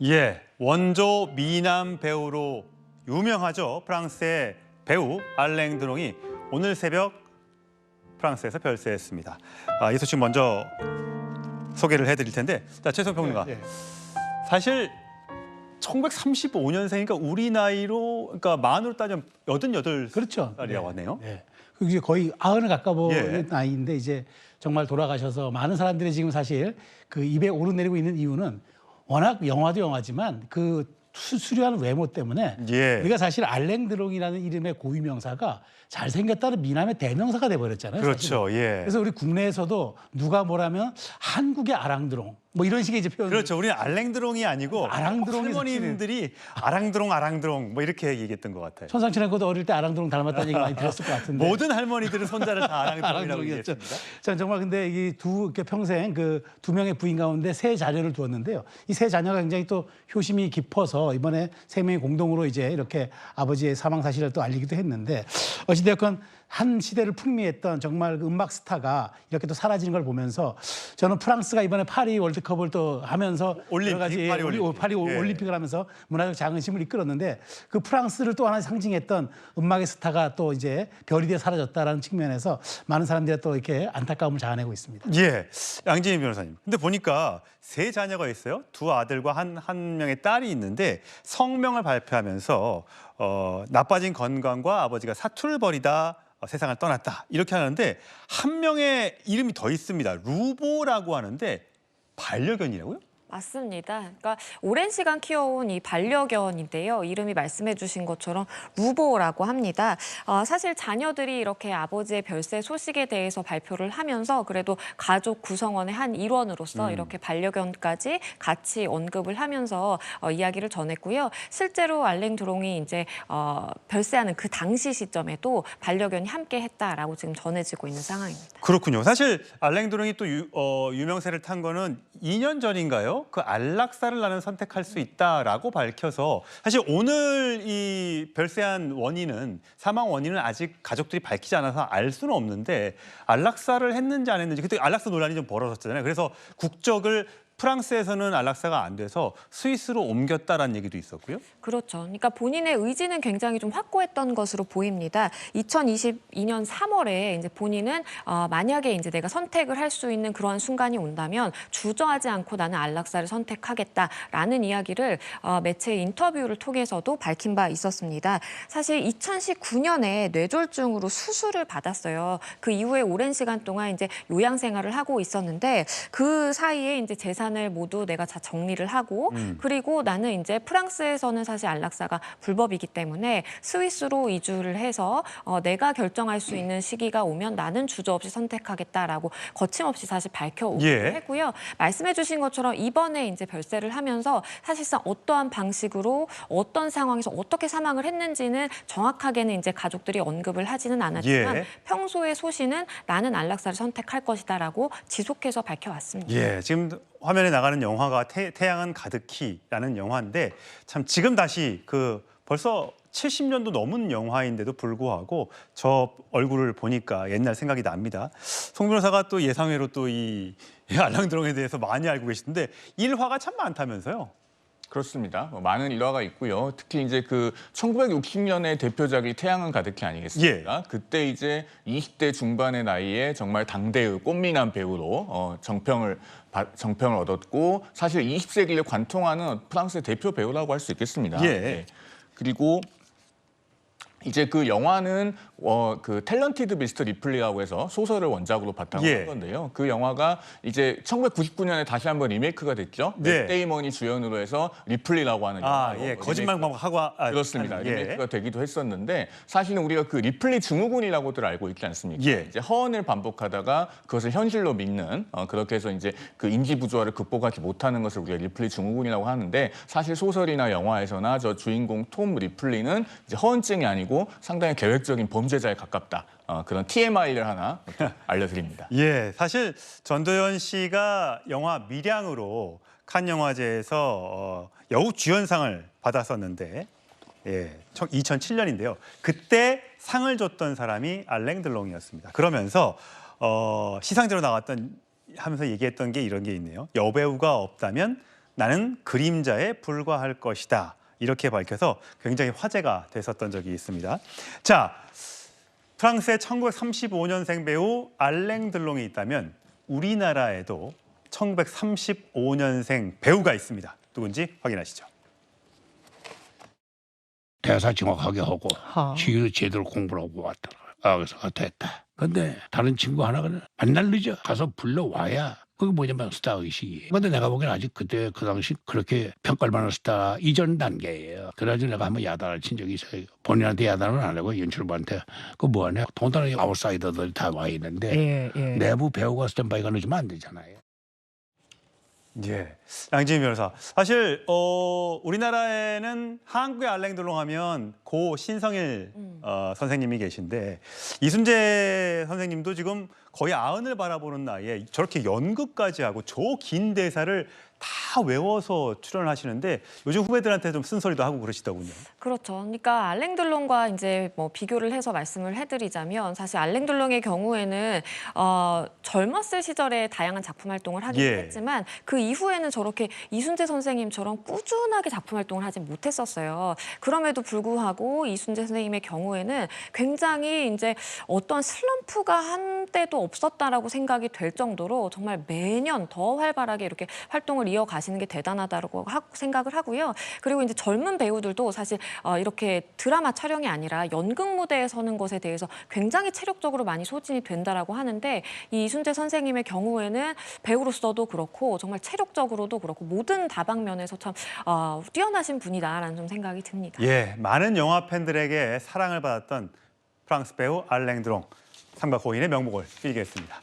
예, 원조 미남 배우로 유명하죠. 프랑스의 배우 알랭 드롱이 오늘 새벽 프랑스에서 별세했습니다. 이 소식 먼저 소개를 해드릴 텐데, 자, 최성 평론가. 사실 1935년생이니까 우리 나이로, 그러니까 만으로 따지면 88살이라고 그렇죠. 하네요. 네. 이제 거의 90을 가까운 예. 나이인데 이제 정말 돌아가셔서 많은 사람들이 지금 사실 그 입에 오르내리고 있는 이유는 워낙 영화도 영화지만 그 수려한 외모 때문에 예. 우리가 사실 알랭 드롱이라는 이름의 고유명사가 잘생겼다는 미남의 대명사가 돼버렸잖아요. 그렇죠. 사실은. 예. 그래서 우리 국내에서도 누가 뭐라면 한국의 아랑드롱 뭐 이런 식의 이제 표현. 그렇죠. 우리는 알랭 드롱이 아니고 아랑드롱이 할머님들이 아랑드롱 뭐 이렇게 얘기했던 것 같아요. 천상천하고도 어릴 때 아랑드롱 닮았다는 얘기 많이 들었을 것 같은데. 모든 할머니들은 손자를 다 아랑드롱이라고 아랑드롱이었죠. 얘기했습니다. 전 정말 근데 이 평생 그 두 명의 부인 가운데 세 자녀를 두었는데요. 이 세 자녀가 굉장히 또 효심이 깊어서 이번에 세 명이 공동으로 이제 이렇게 아버지의 사망 사실을 또 알리기도 했는데 어찌됐건 한 시대를 풍미했던 정말 그 음악 스타가 이렇게 또 사라지는 걸 보면서 저는 프랑스가 이번에 파리 월드컵을 또 하면서 올림픽, 여러 가지 파리 올림픽. 올림픽을 하면서 문화적 자긍심을 이끌었는데 그 프랑스를 또 하나 상징했던 음악의 스타가 또 이제 별이 되어 사라졌다라는 측면에서 많은 사람들이 또 이렇게 안타까움을 자아내고 있습니다. 예, 양진희 변호사님. 근데 보니까 세 자녀가 있어요. 두 아들과 한 명의 딸이 있는데 성명을 발표하면서 나빠진 건강과 아버지가 사투를 벌이다 세상을 떠났다 이렇게 하는데 한 명의 이름이 더 있습니다. 루보라고 하는데 반려견이라고요? 맞습니다. 그러니까 오랜 시간 키워온 이 반려견인데요. 이름이 말씀해 주신 것처럼 루보라고 합니다. 사실 자녀들이 이렇게 아버지의 별세 소식에 대해서 발표를 하면서 그래도 가족 구성원의 한 일원으로서 이렇게 반려견까지 같이 언급을 하면서 이야기를 전했고요. 실제로 알랭 드롱이 이제 별세하는 그 당시 시점에도 반려견이 함께 했다라고 지금 전해지고 있는 상황입니다. 그렇군요. 사실 알랭 드롱이 또 유명세를 탄 거는 2년 전인가요? 그 안락사를 나는 선택할 수 있다라고 밝혀서 사실 오늘 이 별세한 원인은 사망 원인은 아직 가족들이 밝히지 않아서 알 수는 없는데 안락사를 했는지 안 했는지 그때 안락사 논란이 좀 벌어졌잖아요. 그래서 국적을 프랑스에서는 안락사가 안 돼서 스위스로 옮겼다라는 얘기도 있었고요. 그렇죠. 그러니까 본인의 의지는 굉장히 좀 확고했던 것으로 보입니다. 2022년 3월에 이제 본인은 만약에 이제 내가 선택을 할 수 있는 그런 순간이 온다면 주저하지 않고 나는 안락사를 선택하겠다라는 이야기를 매체 인터뷰를 통해서도 밝힌 바 있었습니다. 사실 2019년에 뇌졸중으로 수술을 받았어요. 그 이후에 오랜 시간 동안 이제 요양 생활을 하고 있었는데 그 사이에 이제 재산을 모두 내가 다 정리를 하고 그리고 나는 이제 프랑스에서는 사실 안락사가 불법이기 때문에 스위스로 이주를 해서 내가 결정할 수 있는 시기가 오면 나는 주저없이 선택하겠다라고 거침없이 사실 밝혀오기도 했고요. 말씀해 주신 것처럼 이번에 이제 별세를 하면서 사실상 어떠한 방식으로 어떤 상황에서 어떻게 사망을 했는지는 정확하게는 이제 가족들이 언급을 하지는 않았지만 평소의 소신은 나는 안락사를 선택할 것이다라고 지속해서 밝혀왔습니다. 예, 지금 화면에 나가는 영화가 태양은 가득히라는 영화인데 참 지금 다시 그 벌써 70년도 넘은 영화인데도 불구하고 저 얼굴을 보니까 옛날 생각이 납니다. 송 변호사가 또 예상외로 또 이 알랑드롱에 대해서 많이 알고 계시는데 일화가 참 많다면서요? 그렇습니다. 많은 일화가 있고요. 특히 이제 그 1960년의 대표작이 태양은 가득히 아니겠습니까? 그때 이제 20대 중반의 나이에 정말 당대의 꽃미남 배우로 정평을 얻었고 사실 20세기를 관통하는 프랑스의 대표 배우라고 할 수 있겠습니다. 그리고 이제 그 영화는 그 탤런티드 미스터 리플리라고 해서 소설을 원작으로 바탕으로 한 건데요. 그 영화가 이제 1999년에 다시 한번 리메이크가 됐죠. 맷 데이먼이 주연으로 해서 리플리라고 하는 영화로 거짓말만 하고 그렇습니다. 리메이크가 되기도 했었는데 사실은 우리가 그 리플리 증후군이라고들 알고 있지 않습니까? 이제 허언을 반복하다가 그것을 현실로 믿는 그렇게 해서 이제 그 인지 부조화를 극복하지 못하는 것을 우리가 리플리 증후군이라고 하는데 사실 소설이나 영화에서나 저 주인공 톰 리플리는 이제 허언증이 아니고 상당히 계획적인 범죄자에 가깝다. 그런 TMI를 하나 알려드립니다. 예, 사실 전도연 씨가 영화 밀양으로 칸 영화제에서 여우 주연상을 받았었는데 2007년인데요. 그때 상을 줬던 사람이 알랭 드롱이었습니다. 그러면서 시상제로 나왔던 하면서 얘기했던 게 이런 게 있네요. 여배우가 없다면 나는 그림자에 불과할 것이다. 이렇게 밝혀서 굉장히 화제가 됐었던 적이 있습니다. 자, 프랑스의 1935년생 배우 알랭 들롱이 있다면 우리나라에도 1935년생 배우가 있습니다. 누군지 확인하시죠. 대사 정확하게 하고 시기도 제대로 공부를 하고 왔더라. 그래서 됐다. 근데 다른 친구 하나가 맨날 늦어. 가서 불러와야 그게 뭐냐면 스타의식이. 근데 내가 보기엔 아직 그때 그 당시 그렇게 평가할 만한 스타 이전 단계예요. 그래가지고 내가 한번 야단을 친 적이 있어요. 본인한테 야단은 안 하고 연출부한테 그거 뭐하냐. 더군다나 아웃사이더들이 다 와 있는데 내부 배우가 스탠바이가 늦으면 안 되잖아요. 예, 양지민 변호사. 사실 우리나라에는 한국의 알랭 들롱 하면 고 신성일 선생님이 계신데 이순재 선생님도 지금 거의 90을 바라보는 나이에 저렇게 연극까지 하고 저 긴 대사를 다 외워서 출연하시는데 요즘 후배들한테 좀 쓴소리도 하고 그러시더군요. 그렇죠. 그러니까 알랭 들롱과 이제 뭐 비교를 해서 말씀을 해드리자면 사실 알랭 들롱의 경우에는 젊었을 시절에 다양한 작품 활동을 하긴 했지만 그 이후에는 저렇게 이순재 선생님처럼 꾸준하게 작품 활동을 하지 못했었어요. 그럼에도 불구하고 이순재 선생님의 경우에는 굉장히 이제 어떤 슬럼프가 한때도 없었다라고 생각이 될 정도로 정말 매년 더 활발하게 이렇게 활동을 이어가시는 게 대단하다고 생각을 하고요. 그리고 이제 젊은 배우들도 사실 이렇게 드라마 촬영이 아니라 연극 무대에 서는 것에 대해서 굉장히 체력적으로 많이 소진이 된다라고 하는데 이 이순재 선생님의 경우에는 배우로서도 그렇고 정말 체력적으로도 그렇고 모든 다방면에서 참 뛰어나신 분이다라는 좀 생각이 듭니다. 예, 많은 영화 팬들에게 사랑을 받았던 프랑스 배우 알랭 드롱. 삼가 고인의 명복을 빌겠습니다.